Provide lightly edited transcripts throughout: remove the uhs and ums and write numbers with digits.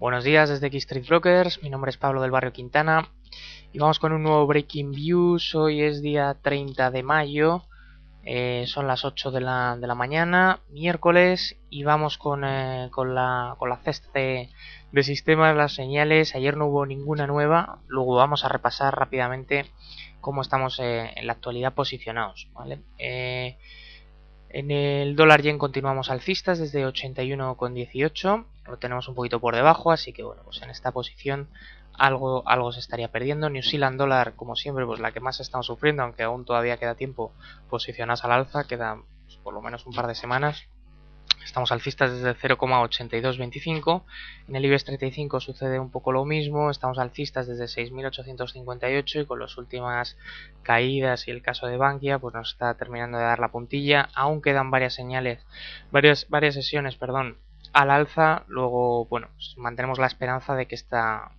Buenos días desde Xtrade Brokers, mi nombre es Pablo del Barrio Quintana y vamos con un nuevo Breaking Views. Hoy es día 30 de mayo, son las 8 de la mañana, miércoles, y vamos con la cesta de sistemas, las señales. Ayer no hubo ninguna nueva, luego vamos a repasar rápidamente cómo estamos en la actualidad posicionados, ¿vale? En el dólar yen continuamos alcistas desde 81,18, lo tenemos un poquito por debajo, así que bueno, pues en esta posición algo se estaría perdiendo. New Zealand dólar, como siempre, pues la que más estamos sufriendo, aunque aún todavía queda tiempo posicionadas al alza, queda pues, por lo menos un par de semanas. Estamos alcistas desde 0,8225. En el IBEX 35 sucede un poco lo mismo. Estamos alcistas desde 6.858 y con las últimas caídas y el caso de Bankia pues nos está terminando de dar la puntilla. Aún quedan varias sesiones, al alza. Luego, bueno, pues mantenemos la esperanza de que esta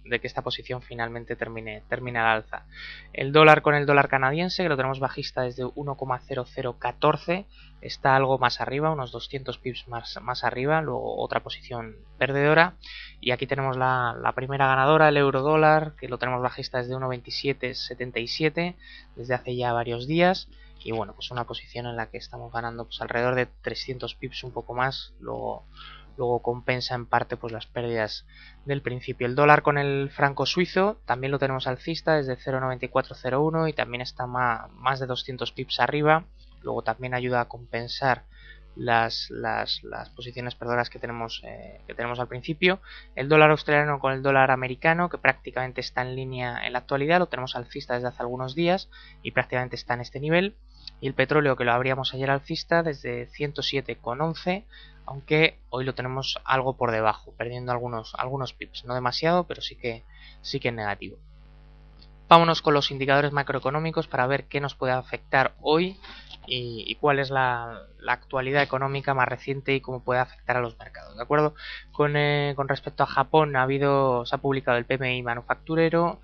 posición finalmente termine al alza. El dólar con el dólar canadiense, que lo tenemos bajista desde 1,0014, está algo más arriba, unos 200 pips más arriba. Luego otra posición perdedora, y aquí tenemos la primera ganadora, el euro dólar, que lo tenemos bajista desde 1,2777 desde hace ya varios días. Y bueno, pues una posición en la que estamos ganando pues alrededor de 300 pips, un poco más. Luego compensa en parte pues las pérdidas del principio. El dólar con el franco suizo también lo tenemos alcista desde 0,9401 y también está más de 200 pips arriba. Luego también ayuda a compensar las posiciones perdedoras que tenemos al principio. El dólar australiano con el dólar americano, que prácticamente está en línea en la actualidad, lo tenemos alcista desde hace algunos días y prácticamente está en este nivel. Y el petróleo, que lo abríamos ayer alcista desde 107,11, aunque hoy lo tenemos algo por debajo, perdiendo algunos pips, no demasiado, pero sí que en negativo. Vámonos con los indicadores macroeconómicos para ver qué nos puede afectar hoy y cuál es la actualidad económica más reciente y cómo puede afectar a los mercados. ¿De acuerdo? Con respecto a Japón, se ha publicado el PMI manufacturero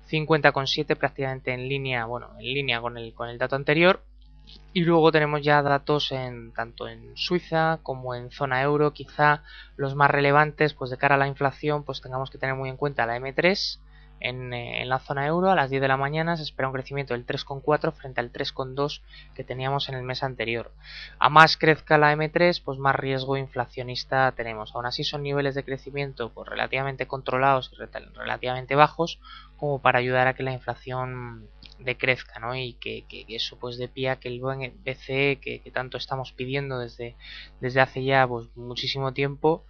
50,7, prácticamente en línea con el dato anterior. Y luego tenemos ya datos tanto en Suiza como en zona euro. Quizá los más relevantes, pues de cara a la inflación, pues tengamos que tener muy en cuenta la M3. En la zona euro a las 10 de la mañana se espera un crecimiento del 3,4 frente al 3,2 que teníamos en el mes anterior. A más crezca la M3, pues más riesgo inflacionista tenemos. Aún así son niveles de crecimiento pues relativamente controlados y relativamente bajos, como para ayudar a que la inflación decrezca, ¿no? Y que eso pues dé pie a que el buen BCE que tanto estamos pidiendo desde hace ya pues muchísimo tiempo,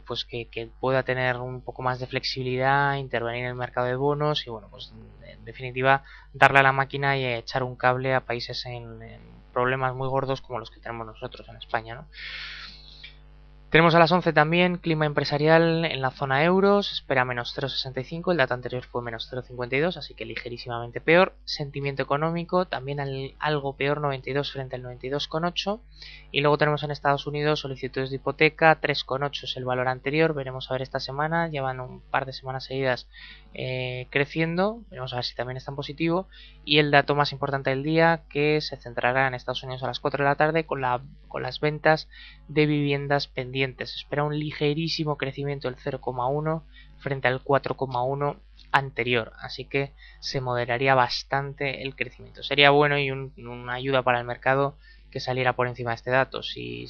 pues que pueda tener un poco más de flexibilidad, intervenir en el mercado de bonos y bueno, pues en definitiva darle a la máquina y echar un cable a países en problemas muy gordos como los que tenemos nosotros en España, ¿no? Tenemos a las 11 también clima empresarial en la zona euro, se espera menos 0,65, el dato anterior fue menos 0,52, así que ligerísimamente peor. Sentimiento económico también algo peor, 92 frente al 92,8. Y luego tenemos en Estados Unidos solicitudes de hipoteca, 3,8 es el valor anterior, veremos a ver esta semana, llevan un par de semanas seguidas creciendo, veremos a ver si también está en positivo. Y el dato más importante del día, que se centrará en Estados Unidos a las 4 de la tarde con las ventas de viviendas pendientes. Se espera un ligerísimo crecimiento del 0,1 frente al 4,1 anterior, así que se moderaría bastante el crecimiento. Sería bueno y una ayuda para el mercado que saliera por encima de este dato. Si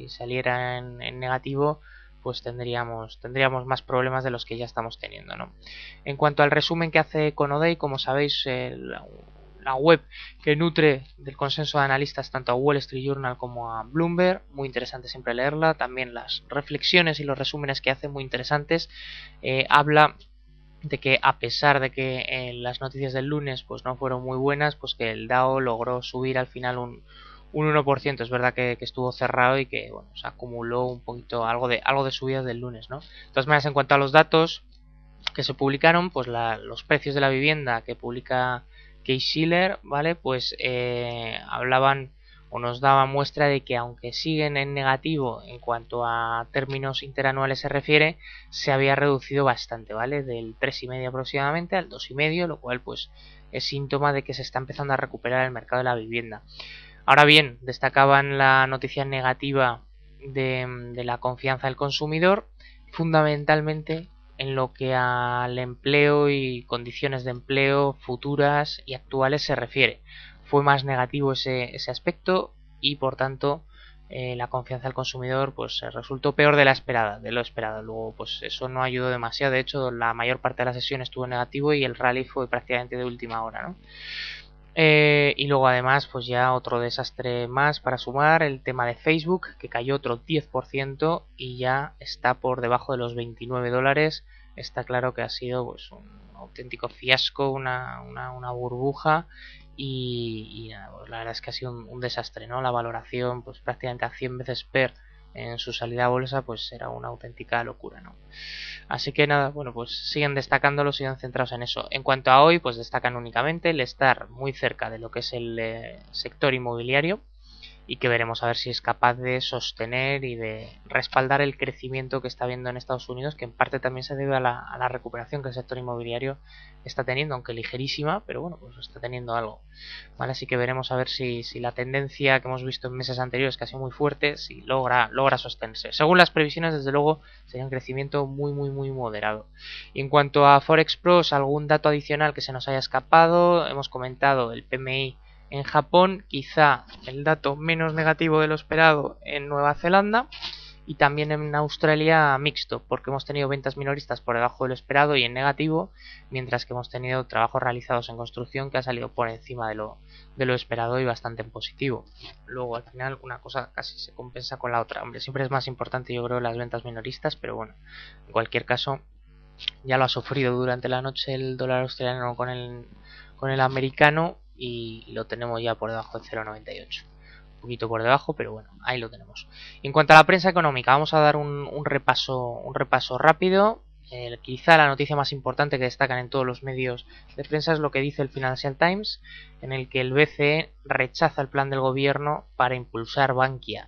saliera en negativo, pues tendríamos más problemas de los que ya estamos teniendo, ¿no? En cuanto al resumen que hace Econoday, como sabéis, la web que nutre del consenso de analistas tanto a Wall Street Journal como a Bloomberg, muy interesante siempre leerla. También las reflexiones y los resúmenes que hace, muy interesantes. Habla de que a pesar de que las noticias del lunes pues no fueron muy buenas, pues que el Dow logró subir al final un 1%. Es verdad que estuvo cerrado y que bueno, se acumuló un poquito algo de subidas del lunes, ¿no? De todas maneras, en cuanto a los datos que se publicaron, pues los precios de la vivienda que publica Case-Shiller, ¿vale? Pues hablaban o nos daban muestra de que aunque siguen en negativo en cuanto a términos interanuales se refiere, se había reducido bastante, ¿vale? Del 3,5 aproximadamente al 2,5, lo cual pues es síntoma de que se está empezando a recuperar el mercado de la vivienda. Ahora bien, destacaban la noticia negativa de la confianza del consumidor, fundamentalmente en lo que al empleo y condiciones de empleo futuras y actuales se refiere. Fue más negativo ese aspecto y por tanto la confianza del consumidor pues resultó peor de lo esperado. Luego pues eso no ayudó demasiado, de hecho la mayor parte de la sesión estuvo negativo y el rally fue prácticamente de última hora, ¿no? Y luego además pues ya otro desastre más para sumar, el tema de Facebook, que cayó otro 10% y ya está por debajo de los $29. Está claro que ha sido pues un auténtico fiasco, una burbuja y nada, pues la verdad es que ha sido un desastre, ¿no? La valoración pues prácticamente a 100 veces PER en su salida a bolsa pues era una auténtica locura, ¿no? Así que nada, bueno, pues siguen destacándolo, siguen centrados en eso. En cuanto a hoy, pues destacan únicamente el estar muy cerca de lo que es el sector inmobiliario y que veremos a ver si es capaz de sostener y de respaldar el crecimiento que está viendo en Estados Unidos, que en parte también se debe a la recuperación que el sector inmobiliario está teniendo, aunque ligerísima, pero bueno, pues está teniendo algo. ¿Vale? Así que veremos a ver si la tendencia que hemos visto en meses anteriores, que ha sido muy fuerte, si logra sostenerse. Según las previsiones, desde luego, sería un crecimiento muy moderado. Y en cuanto a Forex Pros, algún dato adicional que se nos haya escapado, hemos comentado el PMI en Japón, quizá el dato menos negativo de lo esperado en Nueva Zelanda y también en Australia mixto, porque hemos tenido ventas minoristas por debajo de lo esperado y en negativo, mientras que hemos tenido trabajos realizados en construcción que ha salido por encima de lo esperado y bastante en positivo. Luego al final una cosa casi se compensa con la otra. Hombre, siempre es más importante yo creo las ventas minoristas, pero bueno, en cualquier caso ya lo ha sufrido durante la noche el dólar australiano con el americano y lo tenemos ya por debajo de 0,98. Un poquito por debajo, pero bueno, ahí lo tenemos. En cuanto a la prensa económica, vamos a dar un repaso rápido. Quizá la noticia más importante que destacan en todos los medios de prensa es lo que dice el Financial Times, en el que el BCE rechaza el plan del gobierno para impulsar Bankia.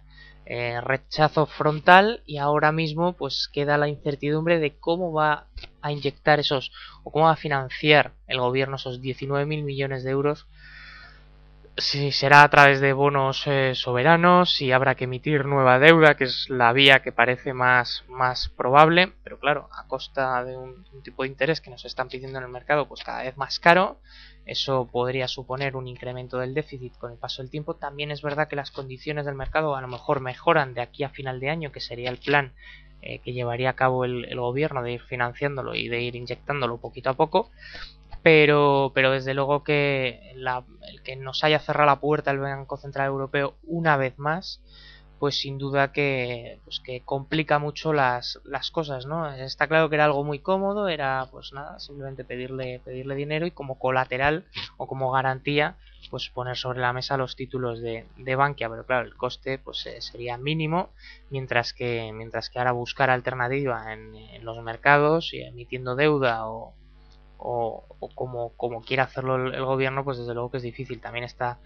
Rechazo frontal y ahora mismo pues queda la incertidumbre de cómo va a inyectar o cómo va a financiar el gobierno esos 19.000 millones de euros, si será a través de bonos soberanos, si habrá que emitir nueva deuda, que es la vía que parece más probable, pero claro, a costa de un tipo de interés que nos están pidiendo en el mercado pues cada vez más caro. Eso podría suponer un incremento del déficit con el paso del tiempo. También es verdad que las condiciones del mercado a lo mejor mejoran de aquí a final de año, que sería el plan que llevaría a cabo el gobierno de ir financiándolo y de ir inyectándolo poquito a poco. Pero desde luego que el que nos haya cerrado la puerta el Banco Central Europeo una vez más, pues sin duda que complica mucho las cosas, ¿no? Está claro que era algo muy cómodo, era pues nada, simplemente pedirle dinero y como colateral o como garantía pues poner sobre la mesa los títulos de Bankia, pero claro, el coste pues sería mínimo, mientras que ahora buscar alternativa en los mercados y emitiendo deuda o como quiera hacerlo el gobierno, pues desde luego que es difícil. También está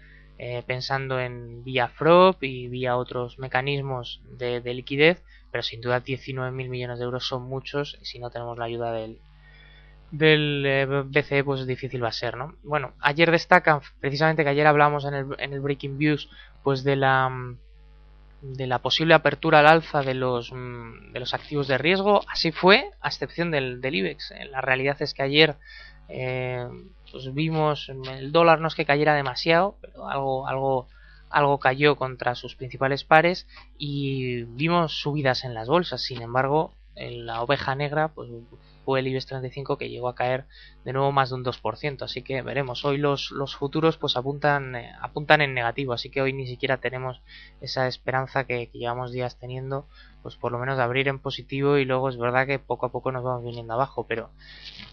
pensando en vía FROP y vía otros mecanismos de liquidez, pero sin duda 19.000 millones de euros son muchos y si no tenemos la ayuda del BCE pues difícil va a ser, ¿no? Bueno, ayer destacan precisamente que ayer hablamos en el Breaking Views pues de la posible apertura al alza de los activos de riesgo. Así fue, a excepción del IBEX. La realidad es que ayer pues vimos el dólar, no es que cayera demasiado, pero algo cayó contra sus principales pares y vimos subidas en las bolsas. Sin embargo, en la oveja negra pues fue el IBEX 35 que llegó a caer de nuevo más de un 2%, así que veremos. Hoy los futuros pues apuntan en negativo, así que hoy ni siquiera tenemos esa esperanza que llevamos días teniendo, pues por lo menos de abrir en positivo, y luego es verdad que poco a poco nos vamos viniendo abajo, pero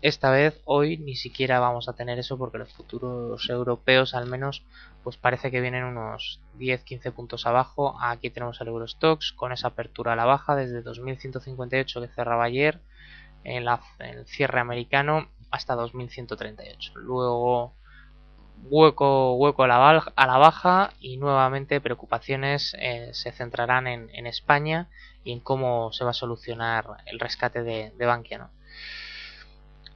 esta vez hoy ni siquiera vamos a tener eso porque los futuros europeos al menos pues parece que vienen unos 10-15 puntos abajo. Aquí tenemos el Eurostoxx con esa apertura a la baja desde 2158 que cerraba ayer en el cierre americano hasta 2138. Luego hueco a la baja y nuevamente preocupaciones se centrarán en España y en cómo se va a solucionar el rescate de Bankia, ¿no?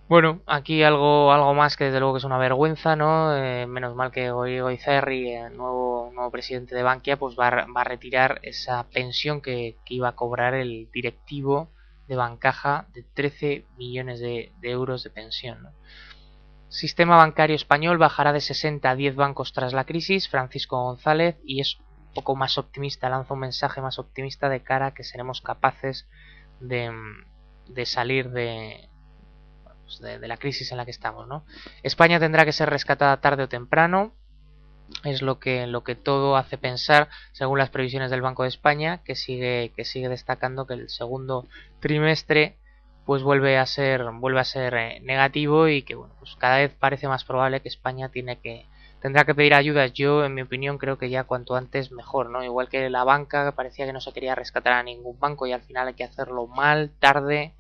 Bueno, aquí algo más que desde luego que es una vergüenza, ¿no? Menos mal que Goizerri, el nuevo presidente de Bankia, pues va a retirar esa pensión que iba a cobrar el directivo de bancaja de 13 millones de euros de pensión, ¿no? Sistema bancario español bajará de 60 a 10 bancos tras la crisis. Francisco González, y es un poco más optimista, lanza un mensaje más optimista de cara a que seremos capaces de salir de la crisis en la que estamos, ¿no? España tendrá que ser rescatada tarde o temprano. Es lo que todo hace pensar, según las previsiones del Banco de España, que sigue destacando que el segundo trimestre pues vuelve a ser negativo, y que bueno, pues cada vez parece más probable que España tendrá que pedir ayudas. Yo, en mi opinión, creo que ya cuanto antes mejor, ¿no? Igual que la banca, parecía que no se quería rescatar a ningún banco y al final hay que hacerlo mal, tarde,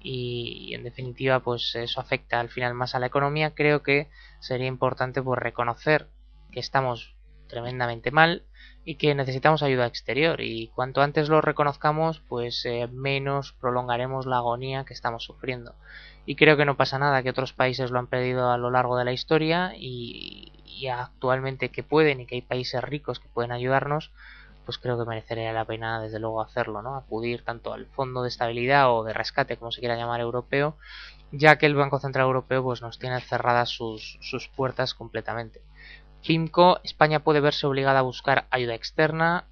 y en definitiva pues eso afecta al final más a la economía. Creo que sería importante pues reconocer que estamos tremendamente mal y que necesitamos ayuda exterior, y cuanto antes lo reconozcamos pues menos prolongaremos la agonía que estamos sufriendo. Y creo que no pasa nada, que otros países lo han pedido a lo largo de la historia, y actualmente que pueden, y que hay países ricos que pueden ayudarnos, pues creo que merecería la pena desde luego hacerlo, ¿no? Acudir tanto al Fondo de Estabilidad o de Rescate, como se quiera llamar, europeo, ya que el Banco Central Europeo pues nos tiene cerradas sus puertas completamente. PIMCO, España puede verse obligada a buscar ayuda externa.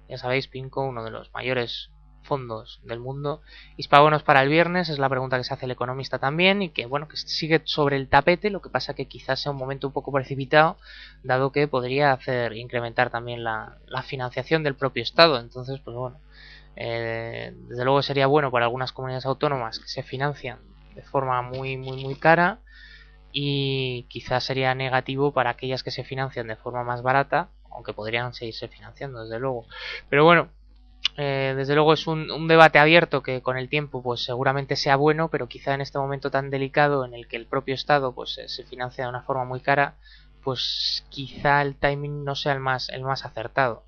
Ya sabéis, PIMCO, uno de los mayores fondos del mundo. Hispabonos para el viernes, es la pregunta que se hace el economista también, y que bueno, que sigue sobre el tapete. Lo que pasa que quizás sea un momento un poco precipitado, dado que podría hacer incrementar también la financiación del propio Estado. Entonces, pues bueno, desde luego sería bueno para algunas comunidades autónomas que se financian de forma muy cara, y quizás sería negativo para aquellas que se financian de forma más barata, aunque podrían seguirse financiando desde luego. Pero bueno, desde luego es un debate abierto que con el tiempo pues seguramente sea bueno, pero quizá en este momento tan delicado en el que el propio Estado pues se financia de una forma muy cara, pues quizá el timing no sea el más acertado.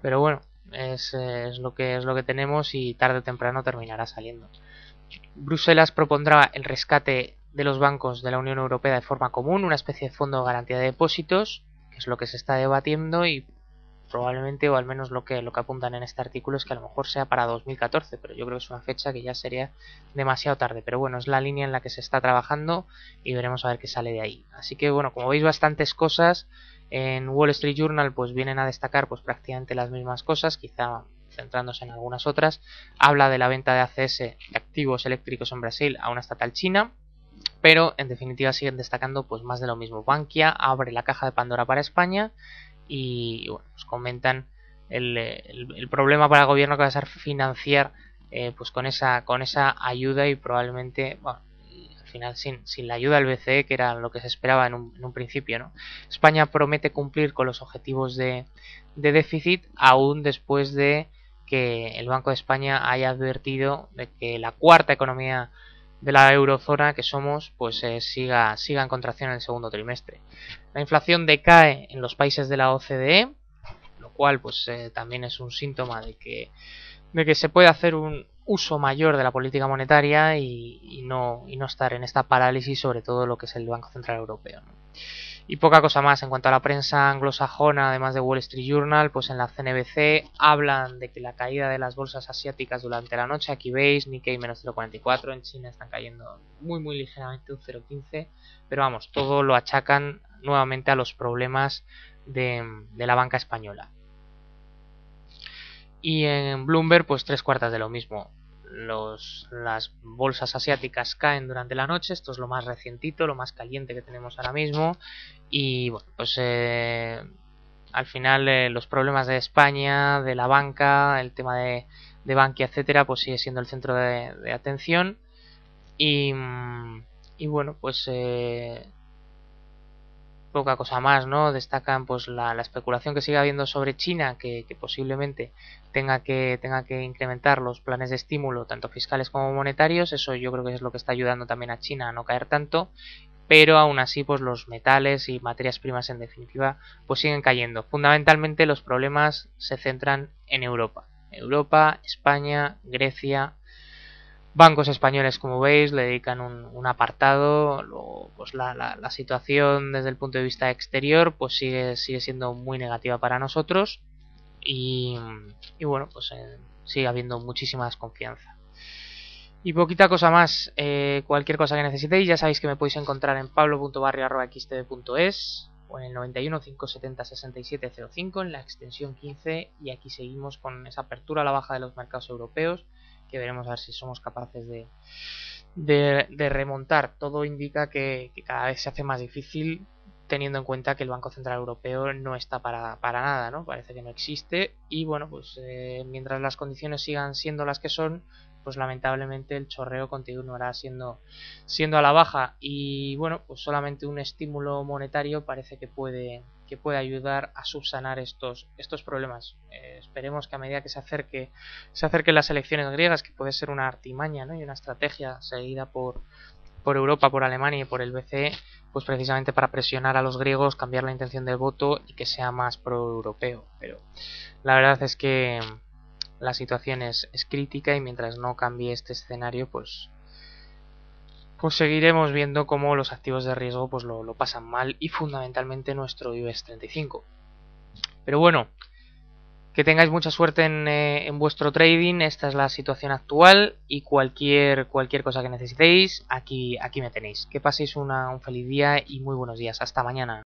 Pero bueno, es lo que tenemos, y tarde o temprano terminará saliendo. Bruselas propondrá el rescate de los bancos de la Unión Europea de forma común, una especie de fondo de garantía de depósitos, que es lo que se está debatiendo, y probablemente, o al menos lo que apuntan en este artículo, es que a lo mejor sea para 2014, pero yo creo que es una fecha que ya sería demasiado tarde. Pero bueno, es la línea en la que se está trabajando y veremos a ver qué sale de ahí. Así que bueno, como veis, bastantes cosas. En Wall Street Journal pues vienen a destacar pues prácticamente las mismas cosas, quizá centrándose en algunas otras. Habla de la venta de ACS, de activos eléctricos en Brasil, a una estatal china, pero en definitiva siguen destacando pues más de lo mismo. Bankia abre la caja de Pandora para España, y bueno, pues comentan el problema para el gobierno que va a ser financiar pues con esa ayuda, y probablemente bueno, al final sin la ayuda del BCE, que era lo que se esperaba en un principio, ¿no? España promete cumplir con los objetivos de déficit aún después de que el Banco de España haya advertido de que la cuarta economía de la eurozona que somos pues siga en contracción en el segundo trimestre. La inflación decae en los países de la OCDE, lo cual pues también es un síntoma de que se puede hacer un uso mayor de la política monetaria, y no estar en esta parálisis, sobre todo lo que es el Banco Central Europeo, ¿no? Y poca cosa más. En cuanto a la prensa anglosajona, además de Wall Street Journal, pues en la CNBC hablan de que la caída de las bolsas asiáticas durante la noche, aquí veis, Nikkei menos 0,44, en China están cayendo muy ligeramente, un 0,15, pero vamos, todo lo achacan nuevamente a los problemas de la banca española. Y en Bloomberg pues tres cuartas de lo mismo. Las bolsas asiáticas caen durante la noche, esto es lo más recientito, lo más caliente que tenemos ahora mismo, y bueno, pues al final los problemas de España, de la banca, el tema de Bankia, etcétera, pues sigue siendo el centro de atención, y bueno, pues poca cosa más, ¿no? Destacan pues la especulación que sigue habiendo sobre China, que posiblemente tenga que incrementar los planes de estímulo, tanto fiscales como monetarios. Eso yo creo que es lo que está ayudando también a China a no caer tanto, pero aún así pues los metales y materias primas en definitiva pues siguen cayendo. Fundamentalmente los problemas se centran en Europa, España, Grecia. Bancos españoles, como veis, le dedican un apartado. Luego, pues la situación desde el punto de vista exterior pues sigue siendo muy negativa para nosotros, y bueno, pues sigue habiendo muchísima desconfianza. Y poquita cosa más. Cualquier cosa que necesitéis, ya sabéis que me podéis encontrar en pablo.barrio@xtb.es o en el 91 570 6705 en la extensión 15, y aquí seguimos con esa apertura a la baja de los mercados europeos, que veremos a ver si somos capaces de remontar. Todo indica que cada vez se hace más difícil, teniendo en cuenta que el Banco Central Europeo no está para nada, ¿no? Parece que no existe, y bueno, pues mientras las condiciones sigan siendo las que son, pues lamentablemente el chorreo continuará siendo a la baja, y bueno, pues solamente un estímulo monetario parece que puede ayudar a subsanar estos problemas. Esperemos que a medida que se acerquen las elecciones griegas, que puede ser una artimaña, ¿no? Y una estrategia seguida por Europa, por Alemania y por el BCE, pues precisamente para presionar a los griegos, cambiar la intención del voto y que sea más pro-europeo. Pero la verdad es que la situación es crítica, y mientras no cambie este escenario, pues seguiremos viendo cómo los activos de riesgo pues lo pasan mal, y fundamentalmente nuestro IBEX 35. Pero bueno, que tengáis mucha suerte en vuestro trading. Esta es la situación actual, y cualquier cosa que necesitéis, aquí me tenéis. Que paséis un feliz día y muy buenos días. Hasta mañana.